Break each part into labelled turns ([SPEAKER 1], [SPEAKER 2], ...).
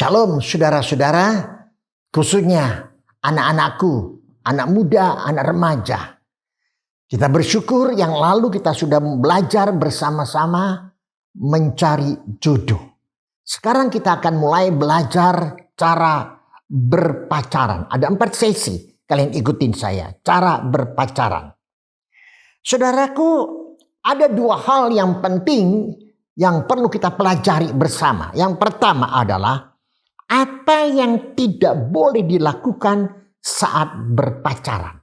[SPEAKER 1] Shalom saudara-saudara, khususnya anak-anakku, anak muda, anak remaja. Kita bersyukur yang lalu kita sudah belajar bersama-sama mencari jodoh. Sekarang kita akan mulai belajar cara berpacaran. Ada 4 sesi, kalian ikutin saya, cara berpacaran. Saudaraku, ada 2 hal yang penting yang perlu kita pelajari bersama. Yang pertama adalah apa yang tidak boleh dilakukan saat berpacaran.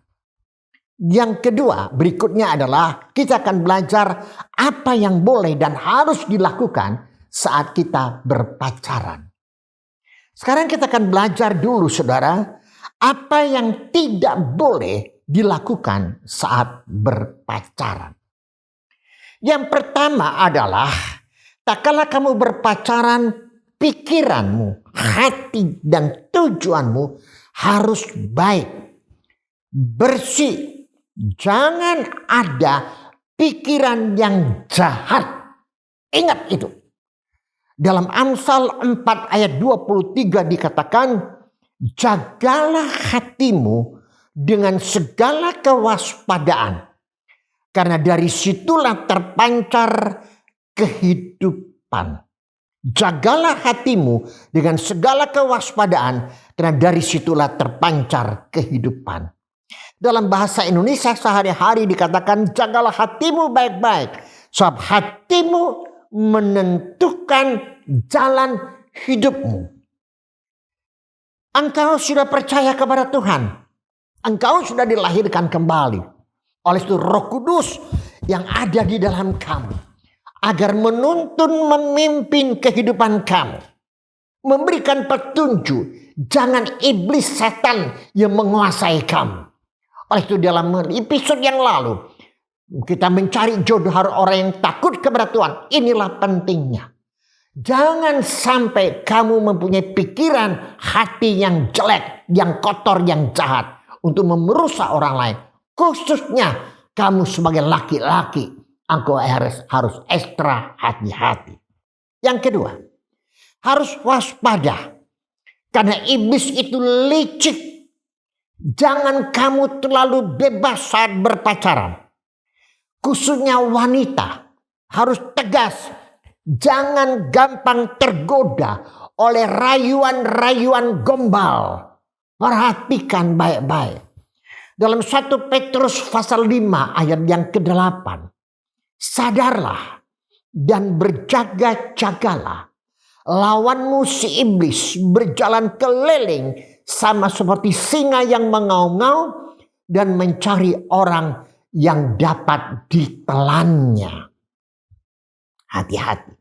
[SPEAKER 1] Yang kedua, berikutnya adalah kita akan belajar apa yang boleh dan harus dilakukan saat kita berpacaran. Sekarang kita akan belajar dulu saudara, apa yang tidak boleh dilakukan saat berpacaran. Yang pertama adalah, tak kala kamu berpacaran, pikiranmu, hati dan tujuanmu harus baik, bersih. Jangan ada pikiran yang jahat. Ingat itu. Dalam Amsal 4 ayat 23 dikatakan, jagalah hatimu dengan segala kewaspadaan, karena dari situlah terpancar kehidupan. Jagalah hatimu dengan segala kewaspadaan, karena dari situlah terpancar kehidupan. Dalam bahasa Indonesia sehari-hari dikatakan jagalah hatimu baik-baik, sebab hatimu menentukan jalan hidupmu. Engkau sudah percaya kepada Tuhan. Engkau sudah dilahirkan kembali oleh itu Roh Kudus yang ada di dalam kamu, agar menuntun memimpin kehidupan kamu, memberikan petunjuk. Jangan iblis setan yang menguasai kamu. Oleh itu dalam episode yang lalu kita mencari jodoh orang yang takut kepada Tuhan. Inilah pentingnya. Jangan sampai kamu mempunyai pikiran hati yang jelek, yang kotor, yang jahat untuk merusak orang lain. Khususnya kamu sebagai laki-laki, engkau harus ekstra hati-hati. Yang kedua, harus waspada. Karena iblis itu licik. Jangan kamu terlalu bebas saat berpacaran. Khususnya wanita harus tegas. Jangan gampang tergoda oleh rayuan-rayuan gombal. Perhatikan baik-baik. Dalam 1 Petrus pasal 5 ayat yang ke-8. Sadarlah dan berjaga-jagalah. Lawanmu si iblis berjalan keliling sama seperti singa yang mengaum-ngaum dan mencari orang yang dapat ditelannya. Hati-hati.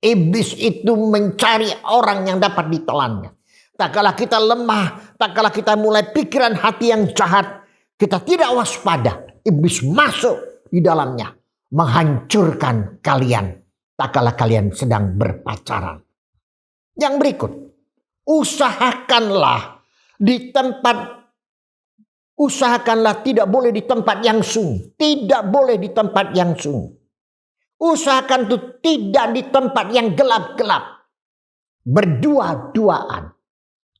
[SPEAKER 1] Iblis itu mencari orang yang dapat ditelannya. Tak kala kita lemah, tak kala kita mulai pikiran hati yang jahat, kita tidak waspada, iblis masuk di dalamnya, menghancurkan kalian tak kala kalian sedang berpacaran. Yang berikut, usahakanlah tidak boleh di tempat yang sunyi. Tidak boleh di tempat yang sunyi. Usahakan itu tidak di tempat yang gelap-gelap. Berdua-duaan.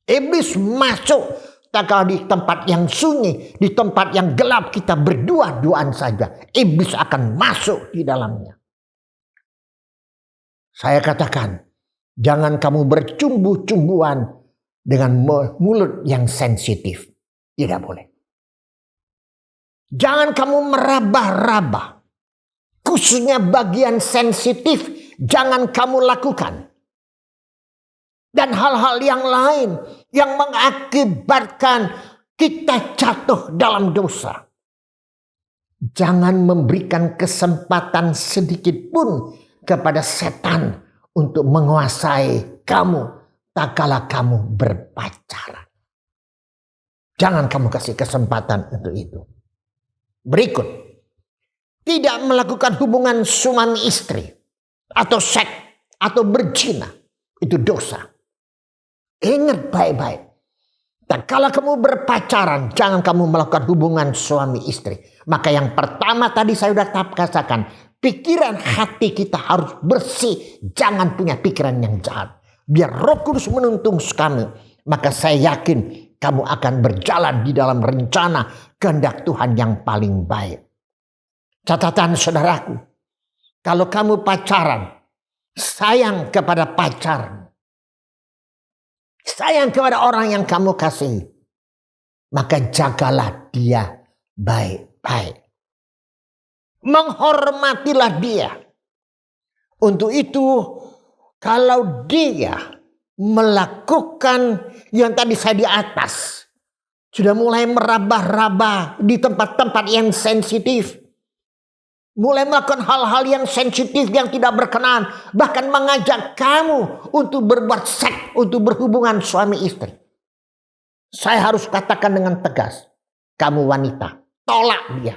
[SPEAKER 1] Iblis masuk tak kalau di tempat yang sunyi, di tempat yang gelap kita berdua-duaan saja. Iblis akan masuk di dalamnya. Saya katakan, jangan kamu bercumbu-cumbuan dengan mulut yang sensitif. Tidak boleh. Jangan kamu meraba-raba. Khususnya bagian sensitif jangan kamu lakukan. Dan hal-hal yang lain yang mengakibatkan kita jatuh dalam dosa. Jangan memberikan kesempatan sedikit pun kepada setan untuk menguasai kamu tak kala kamu berpacaran. Jangan kamu kasih kesempatan untuk itu. Berikut, tidak melakukan hubungan suami istri atau seks atau berzina, itu dosa. Ingat baik-baik. Tak kala kamu berpacaran, jangan kamu melakukan hubungan suami istri. Maka yang pertama tadi saya sudah katakan, pikiran hati kita harus bersih, jangan punya pikiran yang jahat. biar Roh Kudus menuntun kamu, maka saya yakin kamu akan berjalan di dalam rencana kehendak Tuhan yang paling baik. Catatan saudaraku, kalau kamu pacaran, sayang kepada pacar, sayang kepada orang yang kamu kasihi, maka jagalah dia baik-baik. Menghormatilah dia. Untuk itu, kalau dia melakukan yang tadi saya di atas, sudah mulai meraba-raba di tempat-tempat yang sensitif, mulai melakukan hal-hal yang sensitif yang tidak berkenan, bahkan mengajak kamu untuk berbuat seks, untuk berhubungan suami istri, saya harus katakan dengan tegas, kamu wanita, tolak dia,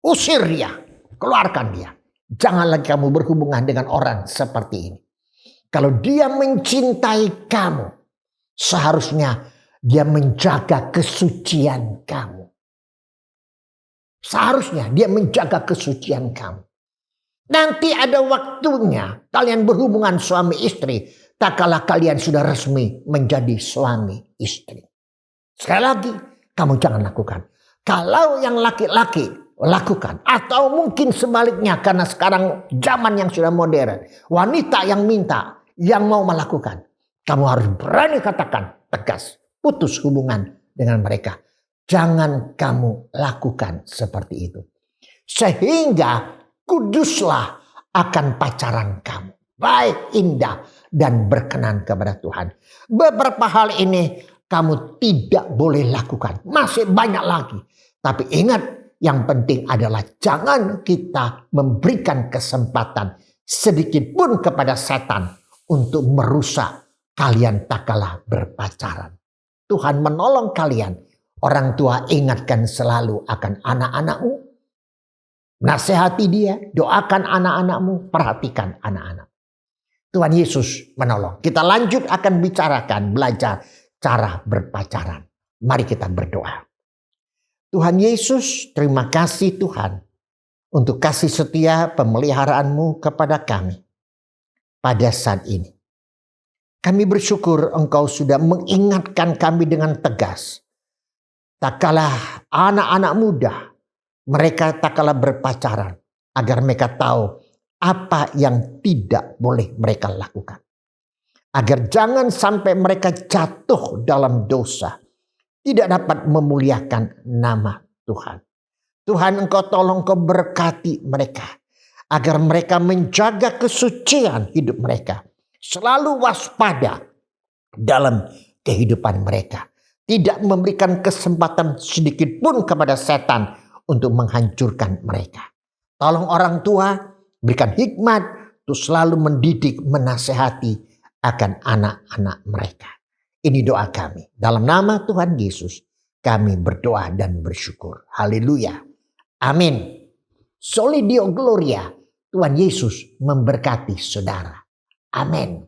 [SPEAKER 1] usir dia, keluarkan dia. Jangan lagi kamu berhubungan dengan orang seperti ini. Kalau dia mencintai kamu, seharusnya dia menjaga kesucian kamu. Seharusnya dia menjaga kesucian kamu. Nanti ada waktunya kalian berhubungan suami istri, tak kala kalian sudah resmi menjadi suami istri. Sekali lagi, kamu jangan lakukan. Kalau yang laki-laki lakukan, atau mungkin sebaliknya karena sekarang zaman yang sudah modern, wanita yang minta, yang mau melakukan, kamu harus berani katakan tegas, putus hubungan dengan mereka. Jangan kamu lakukan seperti itu, sehingga kuduslah akan pacaran kamu, baik, indah, dan berkenan kepada Tuhan. Beberapa hal ini kamu tidak boleh lakukan, masih banyak lagi, tapi ingat, yang penting adalah jangan kita memberikan kesempatan sedikit pun kepada setan untuk merusak kalian tak kalah berpacaran. Tuhan menolong kalian. Orang tua ingatkan selalu akan anak-anakmu. Nasihati dia, doakan anak-anakmu, perhatikan anak-anak. Tuhan Yesus menolong. Kita lanjut akan bicarakan, belajar cara berpacaran. Mari kita berdoa. Tuhan Yesus, terima kasih Tuhan untuk kasih setia pemeliharaanmu kepada kami pada saat ini. Kami bersyukur Engkau sudah mengingatkan kami dengan tegas. Tak kalah anak-anak muda, mereka tak kalah berpacaran, agar mereka tahu apa yang tidak boleh mereka lakukan. Agar jangan sampai mereka jatuh dalam dosa, tidak dapat memuliakan nama Tuhan. Tuhan, Engkau tolong, Engkau berkati mereka, agar mereka menjaga kesucian hidup mereka. Selalu waspada dalam kehidupan mereka. Tidak memberikan kesempatan sedikit pun kepada setan untuk menghancurkan mereka. Tolong orang tua, berikan hikmat untuk selalu mendidik, menasehati akan anak-anak mereka. Ini doa kami. Dalam nama Tuhan Yesus, kami berdoa dan bersyukur. Haleluya. Amin. Soli Deo Gloria. Tuhan Yesus memberkati saudara. Amin.